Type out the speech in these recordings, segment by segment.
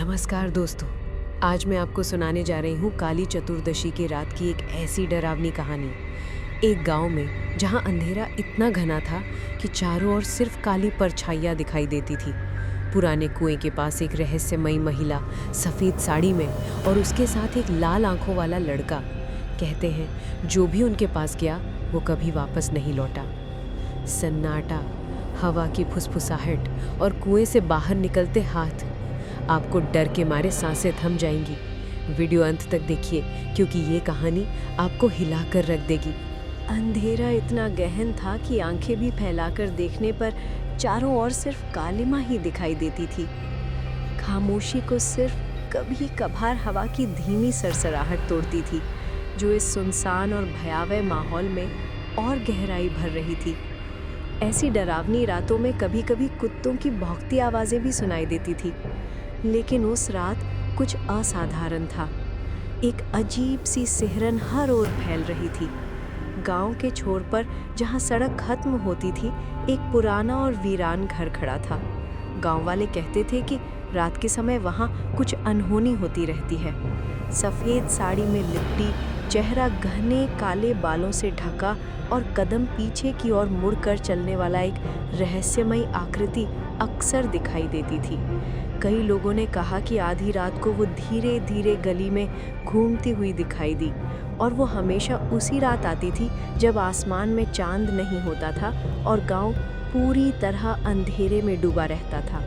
नमस्कार दोस्तों। आज मैं आपको सुनाने जा रही हूँ काली चतुर्दशी की रात की एक ऐसी डरावनी कहानी। एक गांव में जहाँ अंधेरा इतना घना था कि चारों ओर सिर्फ काली परछाइयाँ दिखाई देती थी। पुराने कुएं के पास एक रहस्यमयी महिला सफ़ेद साड़ी में और उसके साथ एक लाल आंखों वाला लड़का। कहते हैं जो भी उनके पास गया वो कभी वापस नहीं लौटा। सन्नाटा, हवा की फुसफुसाहट और कुएं से बाहर निकलते हाथ, आपको डर के मारे सांसें थम जाएंगी। वीडियो अंत तक देखिए क्योंकि ये कहानी आपको हिला कर रख देगी। अंधेरा इतना गहन था कि आंखें भी फैलाकर देखने पर चारों ओर सिर्फ कालिमा ही दिखाई देती थी। खामोशी को सिर्फ कभी कभार हवा की धीमी सरसराहट तोड़ती थी, जो इस सुनसान और भयावह माहौल में और गहराई भर रही थी। ऐसी डरावनी रातों में कभी कभी कुत्तों की भौंकती आवाज़ें भी सुनाई देती थी, लेकिन उस रात कुछ असाधारण था। एक अजीब सी सिहरन हर ओर फैल रही थी। गांव के छोर पर जहां सड़क खत्म होती थी, एक पुराना और वीरान घर खड़ा था। गांव वाले कहते थे कि रात के समय वहां कुछ अनहोनी होती रहती है। सफ़ेद साड़ी में लिपटी, चेहरा घने काले बालों से ढका और कदम पीछे की ओर मुड़कर चलने वाला एक रहस्यमयी आकृति अक्सर दिखाई देती थी। कई लोगों ने कहा कि आधी रात को वो धीरे धीरे गली में घूमती हुई दिखाई दी, और वो हमेशा उसी रात आती थी जब आसमान में चांद नहीं होता था और गांव पूरी तरह अंधेरे में डूबा रहता था।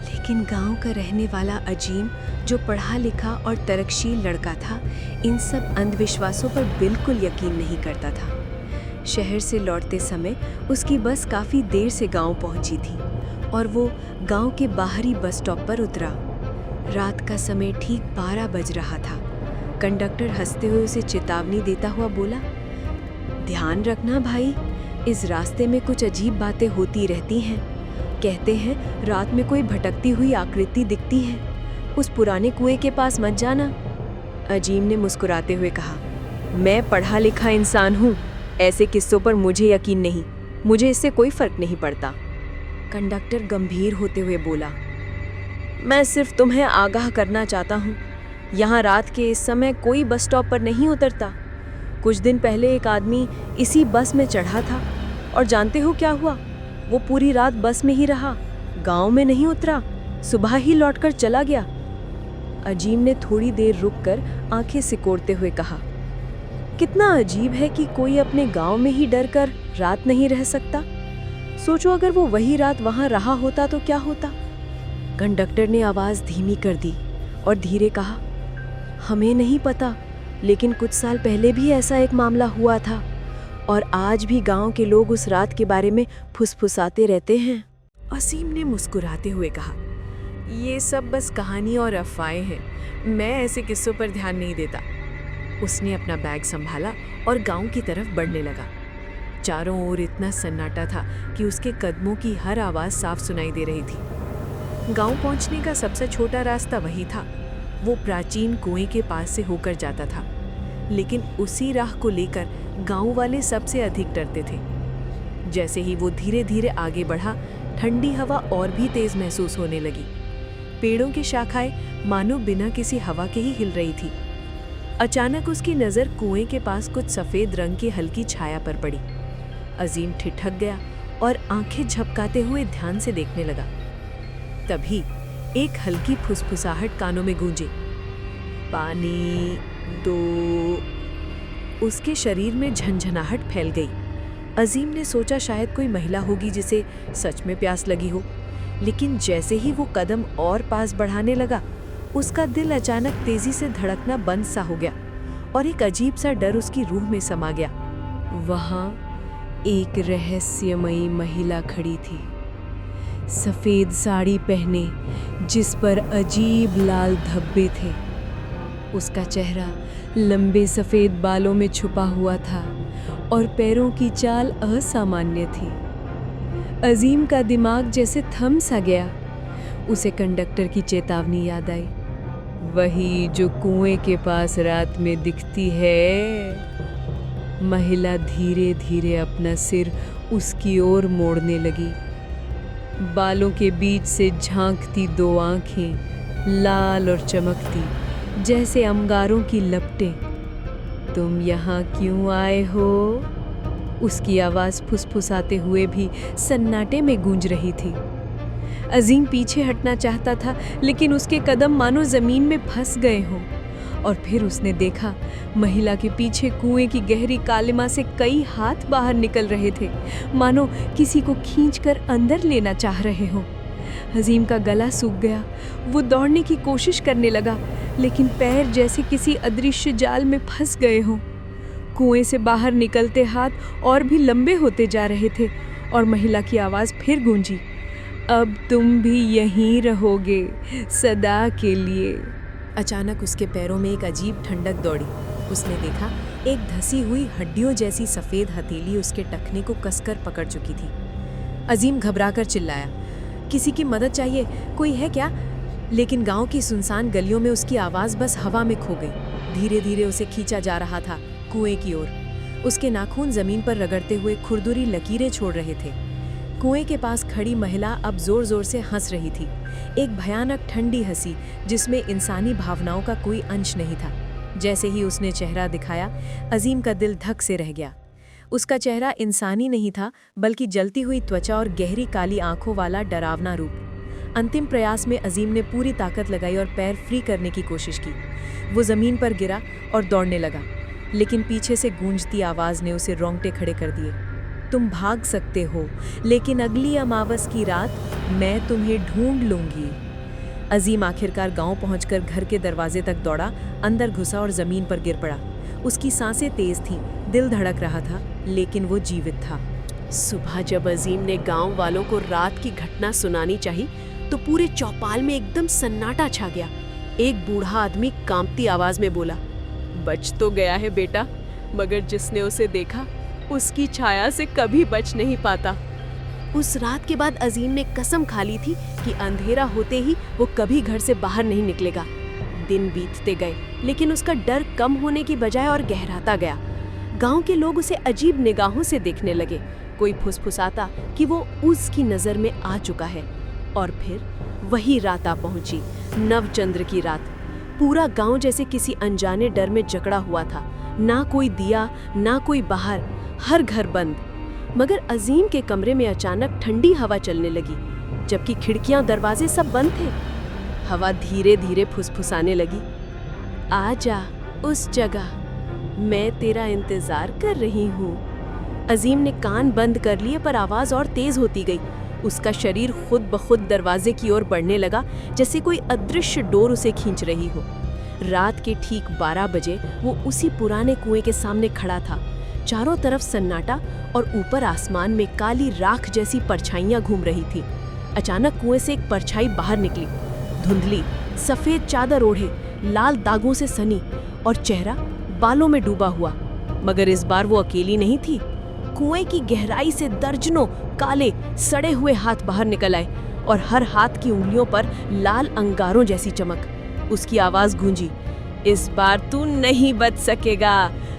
लेकिन गांव का रहने वाला अजीम, जो पढ़ा लिखा और तरकशील लड़का था, इन सब अंधविश्वासों पर बिल्कुल यकीन नहीं करता था। शहर से लौटते समय उसकी बस काफ़ी देर से गांव पहुंची थी और वो गांव के बाहरी बस स्टॉप पर उतरा। रात का समय ठीक 12 बज रहा था। कंडक्टर हंसते हुए उसे चेतावनी देता हुआ बोला, ध्यान रखना भाई, इस रास्ते में कुछ अजीब बातें होती रहती हैं। कहते हैं रात में कोई भटकती हुई आकृति दिखती है। उस पुराने कुएं के पास मत जाना। अजीम ने मुस्कुराते हुए कहा, मैं पढ़ा लिखा इंसान हूँ, ऐसे किस्सों पर मुझे यकीन नहीं, मुझे इससे कोई फर्क नहीं पड़ता। कंडक्टर गंभीर होते हुए बोला, मैं सिर्फ तुम्हें आगाह करना चाहता हूँ, यहाँ रात के इस समय कोई बस स्टॉप पर नहीं उतरता। कुछ दिन पहले एक आदमी इसी बस में चढ़ा था और जानते हो क्या हुआ? वो पूरी रात बस में ही रहा, गांव में नहीं उतरा, सुबह ही लौटकर चला गया। अजीम ने थोड़ी देर रुककर आंखें सिकोड़ते हुए कहा, कितना अजीब है कि कोई अपने गांव में ही डर कर रात नहीं रह सकता। सोचो अगर वो वही रात वहां रहा होता तो क्या होता? कंडक्टर ने आवाज़ धीमी कर दी और धीरे कहा, हमें नहीं पता, लेकिन कुछ साल पहले भी ऐसा एक मामला हुआ था और आज भी गांव के लोग उस रात के बारे में फुसफुसाते रहते हैं। असीम ने मुस्कुराते हुए कहा, ये सब बस कहानी और अफवाहें हैं, मैं ऐसे किस्सों पर ध्यान नहीं देता। उसने अपना बैग संभाला और गांव की तरफ बढ़ने लगा। चारों ओर इतना सन्नाटा था कि उसके कदमों की हर आवाज़ साफ सुनाई दे रही थी। गांव पहुंचने का सबसे छोटा रास्ता वही था। वो प्राचीन कुएं के पास से होकर जाता था, लेकिन उसी राह को लेकर गांव वाले सबसे अधिक डरते थे। जैसे ही वो धीरे धीरे आगे बढ़ा, ठंडी हवा और भी तेज महसूस होने लगी। पेड़ों की शाखाएं मानो बिना किसी हवा के ही हिल रही थी। अचानक उसकी नज़र कुएं के पास कुछ सफ़ेद रंग की हल्की छाया पर पड़ी। अजीम ठिठक गया और आंखें झपकाते हुए ध्यान से देखने लगा। तभी एक हल्की फुसफुसाहट कानों में गूंजी, पानी दो। उसके शरीर में झंझनाहट फैल गई। अजीम ने सोचा शायद कोई महिला होगी जिसे सच में प्यास लगी हो, लेकिन जैसे ही वो कदम और पास बढ़ाने लगा, उसका दिल अचानक तेजी से धड़कना बंद सा हो गया और एक अजीब सा डर उसकी रूह में समा गया। वहाँ एक रहस्यमयी महिला खड़ी थी, सफ़ेद साड़ी पहने, जिस पर अजीब लाल धब्बे थे। उसका चेहरा लंबे सफ़ेद बालों में छुपा हुआ था और पैरों की चाल असामान्य थी। अजीम का दिमाग जैसे थम सा गया। उसे कंडक्टर की चेतावनी याद आई, वही जो कुएं के पास रात में दिखती है। महिला धीरे धीरे अपना सिर उसकी ओर मोड़ने लगी। बालों के बीच से झांकती दो आंखें लाल और चमकती, जैसे अंगारों की लपटें। तुम यहाँ क्यों आए हो? उसकी आवाज़ फुसफुसाते हुए भी सन्नाटे में गूंज रही थी। अजीम पीछे हटना चाहता था, लेकिन उसके कदम मानो ज़मीन में फंस गए हों। और फिर उसने देखा, महिला के पीछे कुएं की गहरी कालिमा से कई हाथ बाहर निकल रहे थे, मानो किसी को खींचकर अंदर लेना चाह रहे हों। अजीम का गला सूख गया। वो दौड़ने की कोशिश करने लगा, लेकिन पैर जैसे किसी अदृश्य जाल में फंस गए हों। कुएं से बाहर निकलते हाथ और भी लंबे होते जा रहे थे, और महिला की आवाज़ फिर गूंजी, अब तुम भी यहीं रहोगे, सदा के लिए। अचानक उसके पैरों में एक अजीब ठंडक दौड़ी। उसने देखा, एक धसी हुई हड्डियों जैसी सफ़ेद हथेली उसके टखने को कसकर पकड़ चुकी थी। अजीम घबराकर चिल्लाया, किसी की मदद चाहिए, कोई है क्या? लेकिन गांव की सुनसान गलियों में उसकी आवाज़ बस हवा में खो गई। धीरे धीरे उसे खींचा जा रहा था कुएं की ओर। उसके नाखून ज़मीन पर रगड़ते हुए खुरदुरी लकीरें छोड़ रहे थे। कुएं के पास खड़ी महिला अब जोर जोर से हंस रही थी, एक भयानक ठंडी हंसी जिसमें इंसानी भावनाओं का कोई अंश नहीं था। जैसे ही उसने चेहरा दिखाया, अजीम का दिल धक से रह गया। उसका चेहरा इंसानी नहीं था, बल्कि जलती हुई त्वचा और गहरी काली आंखों वाला डरावना रूप। अंतिम प्रयास में अजीम ने पूरी ताकत लगाई और पैर फ्री करने की कोशिश की। वो ज़मीन पर गिरा और दौड़ने लगा, लेकिन पीछे से गूंजती आवाज़ ने उसे रोंगटे खड़े कर दिए। तुम भाग सकते हो, लेकिन अगली अमावस की रात मैं तुम्हें ढूंढ लूंगी। अजीम आखिरकार गांव पहुंचकर घर के दरवाजे तक दौड़ा, अंदर घुसा और ज़मीन पर गिर पड़ा। उसकी सांसें तेज थीं, दिल धड़क रहा था, लेकिन वो जीवित था। सुबह जब अजीम ने गांव वालों को रात की घटना सुनानी चाहिए, तो पूरे चौपाल में एकदम सन्नाटा छा गया। एक बूढ़ा आदमी कांपती आवाज में बोला, बच तो गया है बेटा, मगर जिसने उसे देखा उसकी छाया से कभी बच नहीं पाता। उस रात के बाद अजीम ने कसम खा ली थी कि अंधेरा होते ही वो कभी घर से बाहर नहीं निकलेगा। दिन बीतते गए, लेकिन उसका डर कम होने की बजाय और गहराता गया। गांव के लोग उसे अजीब निगाहों से देखने लगे। कोई फुसफुसाता कि वो उसकी नज़र में आ चुका है। और फिर वही रात आ पहुंची, नवचंद्र की रात। पूरा गांव जैसे किसी अनजाने डर में जकड़ा हुआ था। ना कोई दिया, ना कोई बाहर, हर घर बंद। मगर अजीम के कमरे में अचानक ठंडी हवा चलने लगी, जबकि खिड़कियां दरवाजे सब बंद थे। हवा धीरे धीरे फुसफुसाने लगी, आजा उस जगह, मैं तेरा इंतजार कर रही हूँ। अजीम ने कान बंद कर लिए, पर आवाज़ और तेज होती गई। उसका शरीर खुद ब खुद दरवाजे की ओर बढ़ने लगा, जैसे कोई अदृश्य डोर उसे खींच रही हो। रात के ठीक 12 बजे वो उसी पुराने कुएं के सामने खड़ा था। चारों तरफ सन्नाटा और ऊपर आसमान में काली राख जैसी परछाइयां घूम रही थी। अचानक कुएं से एक परछाई बाहर निकली, धुंधली, सफेद चादर ओढ़े, लाल दागों से सनी और चेहरा बालों में डूबा हुआ। मगर इस बार वो अकेली नहीं थी। कुएं की गहराई से दर्जनों काले सड़े हुए हाथ बाहर निकल आए और हर हाथ की उंगलियों पर लाल अंगारों जैसी चमक। उसकी आवाज गूंजी, इस बार तू नहीं बच सकेगा,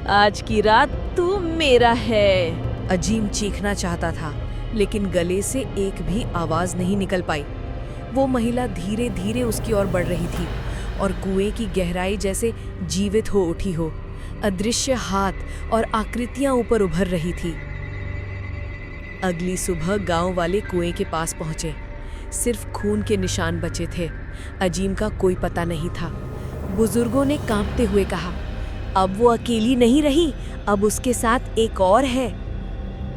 आज की रात तू मेरा है। अजीम चीखना चाहता था, लेकिन गले से एक भी आवाज नहीं निकल पाई। वो महिला धीरे धीरे उसकी ओर बढ़ रही थी और कुएं की गहराई जैसे जीवित हो उठी हो। अदृश्य हाथ और आकृतियां ऊपर उभर रही थी। अगली सुबह गांव वाले कुएं के पास पहुंचे। सिर्फ खून के निशान बचे थे। अजीम का कोई पता नहीं था। बुजुर्गों ने कांपते हुए कहा, अब वो अकेली नहीं रही, अब उसके साथ एक और है।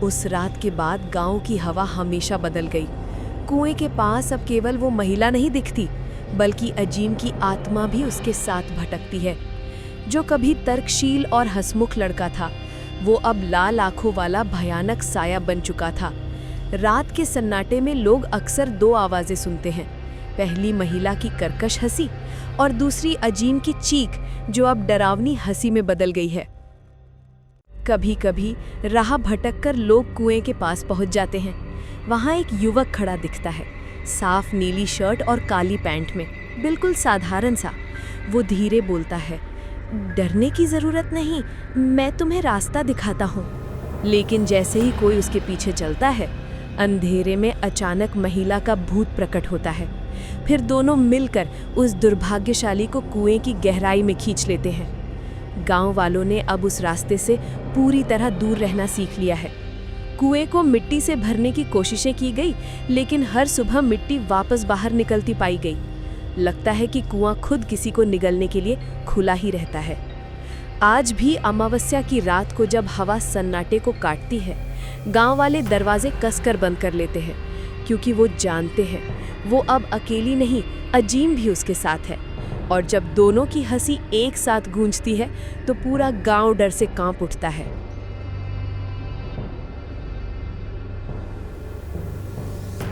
उस रात के बाद गांव की हवा हमेशा बदल गई। कुएं के पास अब केवल वो महिला नहीं दिखती, बल्कि अजीम की आत्मा भी उसके साथ भटकती है। जो कभी तर्कशील और हंसमुख लड़का था, वो अब लाल आंखों वाला भयानक साया बन चुका था। रात के सन्नाटे में लोग अक्सर दो आवाजें सुनते हैं, पहली महिला की कर्कश हंसी और दूसरी अजीम की चीख, जो अब डरावनी हंसी में बदल गई है। कभी कभी राह भटककर लोग कुएं के पास पहुंच जाते हैं। वहां एक युवक खड़ा दिखता है, साफ नीली शर्ट और काली पैंट में, बिल्कुल साधारण सा। वो धीरे बोलता है, डरने की जरूरत नहीं, मैं तुम्हें रास्ता दिखाता हूँ। लेकिन जैसे ही कोई उसके पीछे चलता है, अंधेरे में अचानक महिला का भूत प्रकट होता है। फिर दोनों मिलकर उस दुर्भाग्यशाली को कुएं की गहराई में खींच लेते हैं। गांव वालों ने अब उस रास्ते से पूरी तरह दूर रहना सीख लिया है। कुएं को मिट्टी से भरने की कोशिशें की गई, लेकिन हर सुबह मिट्टी वापस बाहर निकलती पाई गई। लगता है कि कुआं खुद किसी को निगलने के लिए खुला ही रहता है। आज भी अमावस्या की रात को जब हवा सन्नाटे को काटती है, गांव वाले दरवाजे कसकर बंद कर लेते हैं, क्योंकि वो जानते हैं वो अब अकेली नहीं, अजीम भी उसके साथ है। और जब दोनों की हंसी एक साथ गूंजती है तो पूरा गांव डर से कांप उठता है।